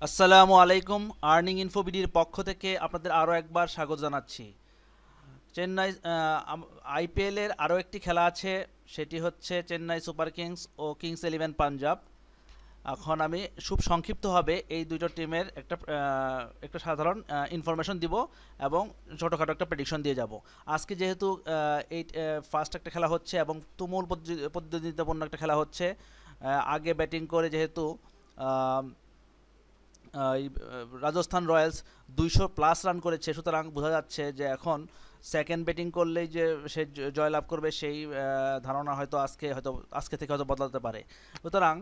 আসসালামু আলাইকুম। আর্নিং ইনফোবিডির পক্ষ থেকে আপনাদের আরও একবার স্বাগত জানাচ্ছি। চেন্নাই আইপিএলের আরও একটি খেলা আছে, সেটি হচ্ছে চেন্নাই সুপার কিংস ও কিংস ইলেভেন পাঞ্জাব। এখন আমি খুব সংক্ষিপ্তভাবে এই দুটো টিমের একটা সাধারণ ইনফরমেশন দিব এবং ছোটোখাটো একটা প্রেডিকশন দিয়ে যাব। আজকে যেহেতু এই ফার্স্ট একটা খেলা হচ্ছে এবং তুমুল প্রতিদ্বন্দ্বিতাপূর্ণ একটা খেলা হচ্ছে, আগে ব্যাটিং করে যেহেতু রাজস্থান রয়্যালস 200+ রান করেছে, সুতরাং বোঝা যাচ্ছে যে এখন সেকেন্ড ব্যাটিং করলেই যে সে জয়লাভ করবে সেই ধারণা আজকে থেকে হয়তো বদলাতে পারে। সুতরাং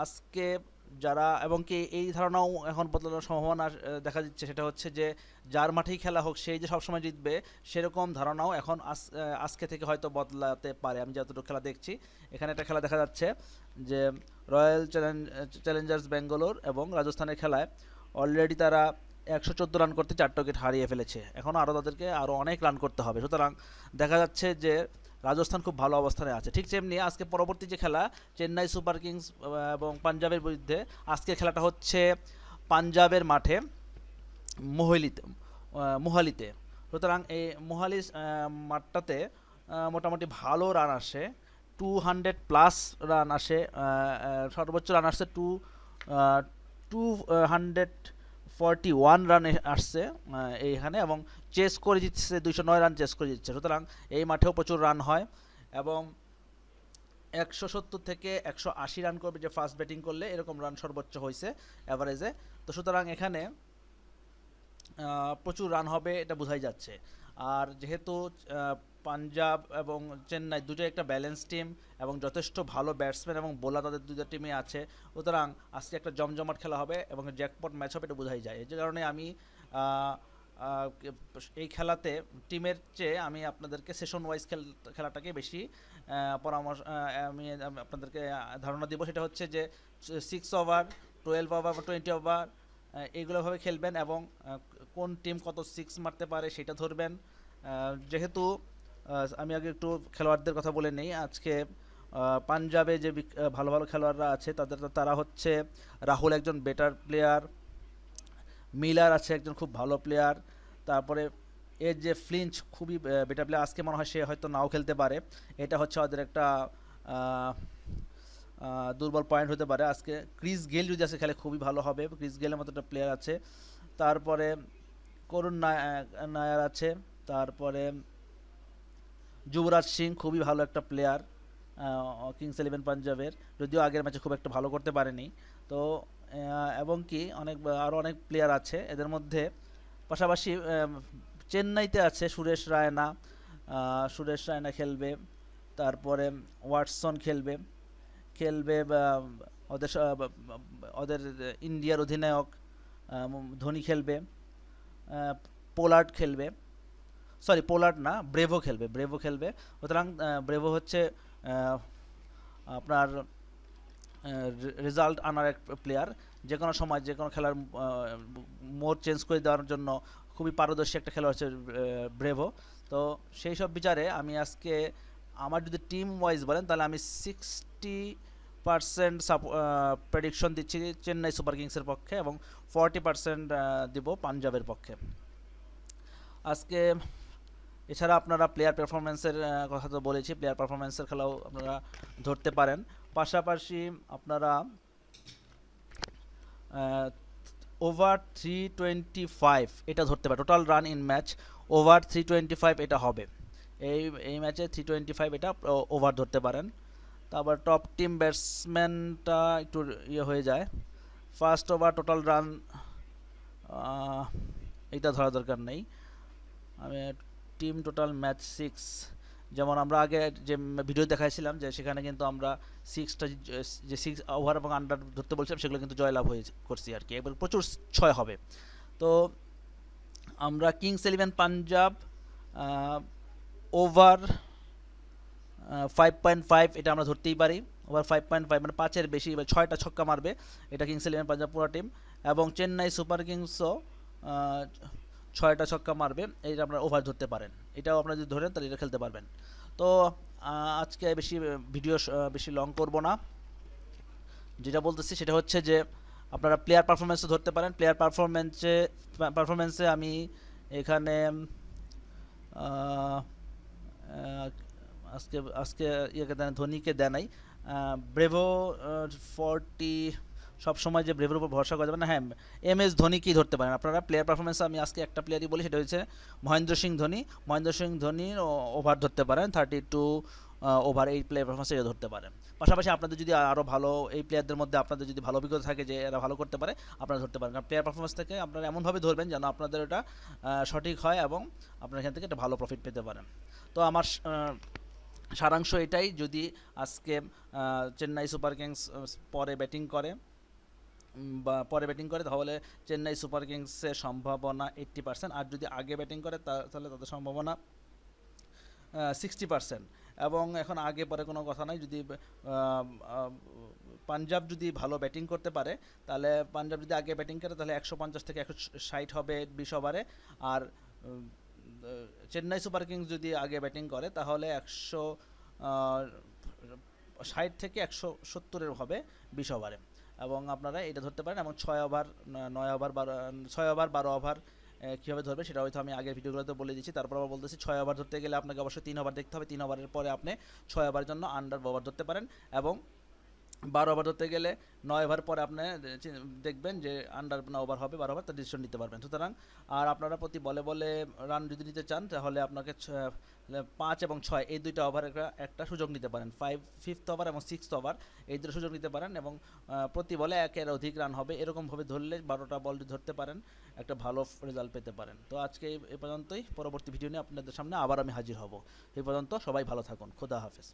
আজকে যারা এবং কি এই ধারণাও এখন বদলানোর সম্ভাবনা দেখা দিচ্ছে, সেটা হচ্ছে যে যার মাঠেই খেলা হোক সেই যে সবসময় জিতবে সেরকম ধারণাও এখন আজকে থেকে হয়তো বদলাতে পারে। আমি যতটুকু খেলা দেখছি, এখানে একটা খেলা দেখা যাচ্ছে যে রয়্যাল চ্যালেঞ্জার্স ব্যাঙ্গালোর এবং রাজস্থানের খেলায় অলরেডি তারা 114 রান করতে 4 উইকেট হারিয়ে ফেলেছে। এখনও আরও তাদেরকে আরও অনেক রান করতে হবে। সুতরাং দেখা যাচ্ছে যে রাজস্থান খুব ভালো অবস্থানে আছে। ঠিক তেমনি আজকে পরবর্তী যে খেলা চেন্নাই সুপার কিংস এবং পাঞ্জাবের বিরুদ্ধে, আজকের খেলাটা হচ্ছে পাঞ্জাবের মাঠে মোহালিতে মোহালিতে। সুতরাং এই মোহালি মাঠটাতে মোটামুটি ভালো রান আসে, 200+ রান আসে। সর্বোচ্চ রান আসছে 241 রান আসছে এইখানে, এবং চেস করে জিতছে 209 রান চেস করে জিতছে। সুতরাং এই মাঠেও প্রচুর রান হয় এবং 170 থেকে 180 রান করবে যে ফার্স্ট ব্যাটিং করলে, এরকম রান সর্বোচ্চ হয়েছে অ্যাভারেজে। তো সুতরাং এখানে প্রচুর রান হবে এটা বোঝাই যাচ্ছে। আর যেহেতু পাঞ্জাব এবং চেন্নাই দুটো একটা ব্যালেন্স টিম এবং যথেষ্ট ভালো ব্যাটসম্যান এবং বোলার তাদের দুটো টিমে আছে, সুতরাং আজকে একটা জমজমাট খেলা হবে এবং জ্যাকপট ম্যাচ হবে এটা বোঝাই যায়। এই যে কারণে আমি আহ, এই খেলাতে টিমের চেয়ে আমি আপনাদেরকে সেশন ওয়াইজ খেলাটাকে বেশি পরামর্শ আমি আপনাদেরকে ধারণা দিব। সেটা হচ্ছে যে 6 ওভার, 12 ওভার, 20 ওভার এইগুলোভাবে খেলবেন এবং কোন টিম কত সিক্স মারতে পারে সেটা ধরবেন। যেহেতু আমি আগে একটু খেলোয়াড়দের কথা বলে নেই। আজকে পাঞ্জাবে যে ভালো ভালো খেলোয়াড়রা আছে তারা হচ্ছে রাহুল একজন বেটার প্লেয়ার, মিলার আছে একজন খুব ভালো প্লেয়ার, তারপরে এর যে ফ্লিঞ্চ খুবই বেটার প্লেয়ার। আজকে মনে হয় সে হয়তো নাও খেলতে পারে, এটা হচ্ছে ওদের একটা আহ, দুর্বল পয়েন্ট হতে পারে। আজকে ক্রিস গেল যদি আজকে খেলে খুবই ভালো হবে, ক্রিস গেলের মতো একটা প্লেয়ার আছে। তারপরে করুণ নায়ার আছে, তারপরে যুবরাজ সিং খুবই ভালো একটা প্লেয়ার কিংস ইলেভেন পাঞ্জাবের, যদিও আগের ম্যাচে খুব একটা ভালো করতে পারেনি। তো এবং কি আরও অনেক প্লেয়ার আছে এদের মধ্যে। পাশাপাশি চেন্নাইতে আছে সুরেশ রায়না খেলবে, তারপরে ওয়াটসন খেলবে খেলবে ওদের ওদের ইন্ডিয়ার অধিনায়ক ধোনি খেলবে, পোলার্ড খেলবে, সরি পোলার্ড না, ব্রেভো খেলবে। সুতরাং ব্রেভো হচ্ছে আপনার রেজাল্ট আনার এক প্লেয়ার, যে কোনো সময় যে কোনো খেলার মোড চেঞ্জ করে দেওয়ার জন্য খুবই পারদর্শী একটা খেলা হচ্ছে ব্রেভো। তো সেই সব বিচারে আমি আজকে আমার যদি টিম ওয়াইজ বলেন তাহলে আমি 60% প্রেডিকশন দিচ্ছি চেন্নাই সুপার কিংসের পক্ষে এবং 40% দিব পাঞ্জাবের পক্ষে আজকে। এছাড়া আপনারা প্লেয়ার পারফরমেন্সের কথা তো বলেছি, প্লেয়ার পারফরমেন্সের খেলাও আপনারা ধরতে পারেন। পাশাপাশি আপনারা ওভার 325 এটা ধরতে পারেন, total run in match over 325 এটা হবে। এই এই ম্যাচে 325 এটা ওভার ধরতে পারেন। তারপর টপ টিম ব্যাটসম্যানটা একটু ইয়ে হয়ে যায়। ফার্স্ট ওভার টোটাল রান এটা ধরা দরকার নেই। আমি টিম টোটাল ম্যাচ 6, যেমন আমরা আগে যে ভিডিও দেখাইছিলাম যে সেখানে কিন্তু আমরা যে 6 ওভার এবং আন্ডার ধরতে বলছিলাম সেগুলো কিন্তু জয়লাভ হয়ে করছি আর কি, একবার প্রচুর 6 হবে। তো আমরা কিংস ইলেভেন পাঞ্জাব ওভার 5.5 এটা আমরা ধরতেই পারি। ওভার 5.5 মানে 5-এর বেশি, 6টা ছক্কা মারবে এটা কিংস ইলেভেন পাঞ্জাব পুরো টিম। এবং চেন্নাই সুপার কিংসও 6টা ছক্কা মারবে, এটা আপনারা ওভার ধরতে পারেন। এটাও আপনারা যদি ধরেন তাহলে এটা খেলতে পারবেন। তো আজকে বেশি ভিডিও বেশি লং করব না। যেটা বলতেছি সেটা হচ্ছে যে আপনারা প্লেয়ার পারফরমেন্সও ধরতে পারেন। প্লেয়ার পারফরমেন্সে আমি এখানে আহ, আহ, আজকে আজকে ইয়েকে দেন, ধোনিকে দেয় নাই। ব্রেভো 40, সব সময় যে ব্রেভোর উপর ভরসা করা যাবে না। হ্যাঁ, MS ধোনিকেই ধরতে পারেন আপনারা। প্লেয়ার পারফরমেন্সে আমি আজকে একটা প্লেয়ারই বলি, সেটা হচ্ছে মহেন্দ্র সিং ধোনি। মহেন্দ্র সিং ধোনির ওভার ধরতে পারেন 32 ওভার, এই প্লেয়ার পারফরমেন্সে ধরতে পারেন। পাশাপাশি আপনাদের যদি আরও ভালো এই প্লেয়ারদের মধ্যে আপনাদের যদি ভালো অভিজ্ঞতা থাকে যে এরা ভালো করতে পারে, আপনারা ধরতে পারেন। কারণ প্লেয়ার পারফরমেন্স থেকে আপনারা এমনভাবে ধরবেন যেন আপনাদের ওটা সঠিক হয় এবং আপনারা এখান থেকে একটা ভালো প্রফিট পেতে পারেন। তো আমার সারাংশ এটাই, যদি আজকে চেন্নাই সুপার কিংস পরে ব্যাটিং করে তাহলে চেন্নাই সুপার কিংসের সম্ভাবনা 80%, আর যদি আগে ব্যাটিং করে তাহলে তাদের সম্ভাবনা 60%। এবং এখন আগে পরে কোনো কথা নাই, যদি পাঞ্জাব যদি ভালো ব্যাটিং করতে পারে, তাহলে পাঞ্জাব যদি আগে ব্যাটিং করে তাহলে 150 থেকে 160 হবে 20 ওভারে। আর চেন্নাই সুপার কিংস যদি আগে ব্যাটিং করে তাহলে 160 থেকে 170 হবে 20 ওভারে। এবং আপনারা এটা ধরতে পারেন। এবং 6 ওভার, 9 ওভার, 6 ওভার 12 ওভার কীভাবে ধরবে সেটা হয়তো আমি আগের ভিডিওগুলোতে বলে দিচ্ছি। তারপর আবার বলতেছি, 6 ওভার ধরতে গেলে আপনাকে অবশ্যই 3 ওভার দেখতে হবে। 3 ওভারের পরে আপনি 6 ওভারের জন্য আন্ডার ওভার ধরতে পারেন। এবং 12 ওভার ধরতে গেলে 9 ওভার পরে আপনি দেখবেন যে আন্ডার না ওভার হবে 12 ওভার, তার ডিসিশন নিতে পারবেন। সুতরাং আর আপনারা প্রতি বলে বলে রান যদি নিতে চান তাহলে আপনাকে 5 এবং 6 এই দুইটা ওভার একটা সুযোগ নিতে পারেন। 5th ওভার এবং 6th ওভার এই দুটো সুযোগ নিতে পারেন এবং প্রতি বলে 1-এর অধিক রান হবে, এরকমভাবে ধরলে 12টা বল ধরতে পারেন, একটা ভালো রেজাল্ট পেতে পারেন। তো আজকে এই পর্যন্তই। পরবর্তী ভিডিও নিয়ে আপনাদের সামনে আবার আমি হাজির হব। এই পর্যন্ত সবাই ভালো থাকুন। খোদা হাফেজ।